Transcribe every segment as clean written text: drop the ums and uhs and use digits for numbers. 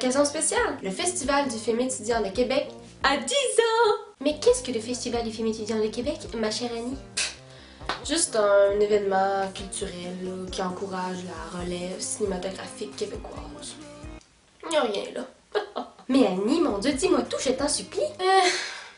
raison spéciale, le Festival du film étudiant de Québec a 10 ans! Mais qu'est-ce que le Festival du film étudiant de Québec, ma chère Annie? Juste un événement culturel là, qui encourage la relève cinématographique québécoise. Y a rien là. Mais Annie, mon Dieu, dis-moi tout, je t'en supplie.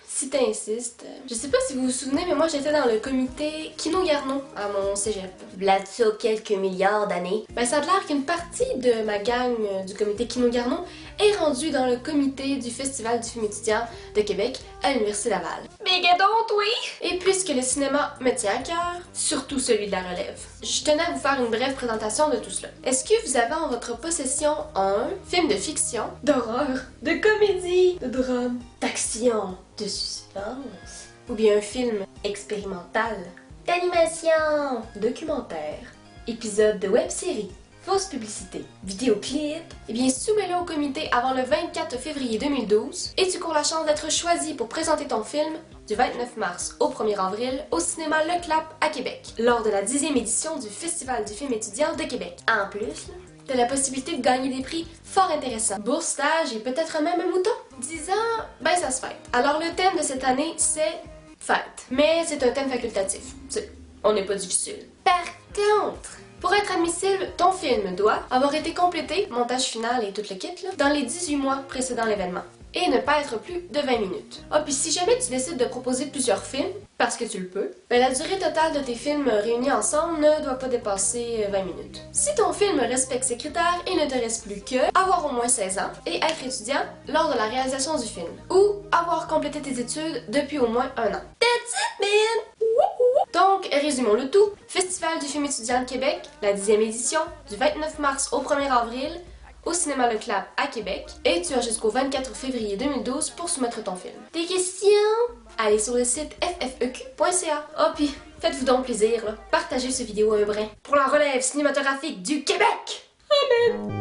Si t'insistes. Je sais pas si vous vous souvenez, mais moi j'étais dans le comité Kino Garneau à mon cégep. V'là ça quelques milliards d'années. Ben ça a l'air qu'une partie de ma gang du comité Kino Garneau est rendue dans le comité du Festival du film étudiant de Québec à l'Université Laval. Big donc, oui! Et puisque le cinéma me tient à cœur, surtout celui de la relève, je tenais à vous faire une brève présentation de tout cela. Est-ce que vous avez en votre possession un film de fiction, d'horreur, de comédie, de drame, d'action, de suspense, ou bien un film expérimental, D'animation! documentaire, épisode de web-série, fausse publicité, vidéoclip? Eh bien, soumets-le au comité avant le 24 février 2012 et tu cours la chance d'être choisi pour présenter ton film du 29 mars au 1er avril au cinéma Le Clap à Québec, lors de la 10e édition du Festival du film étudiant de Québec. En plus, T'as la possibilité de gagner des prix fort intéressants. Bourse, stage et peut-être même un mouton. 10 ans, ben ça se fête. Alors le thème de cette année, c'est fête. Mais c'est un thème facultatif. On n'est pas difficile. Par contre, pour être admissible, ton film doit avoir été complété, montage final et tout le kit, là, dans les 18 mois précédant l'événement. Et ne pas être plus de 20 minutes. Ah, puis si jamais tu décides de proposer plusieurs films, parce que tu le peux, ben la durée totale de tes films réunis ensemble ne doit pas dépasser 20 minutes. Si ton film respecte ces critères, il ne te reste plus que avoir au moins 16 ans et être étudiant lors de la réalisation du film. Ou avoir complété tes études depuis au moins 1 an. that's it, man! Donc, résumons le tout. Festival du film étudiant de Québec, la 10e édition, du 29 mars au 1er avril, au cinéma Le Clap à Québec, et tu as jusqu'au 24 février 2012 pour soumettre ton film. Des questions? Allez sur le site ffeq.ca. Oh puis, faites-vous donc plaisir, là. Partagez cette vidéo à un brin pour la relève cinématographique du Québec! Amen!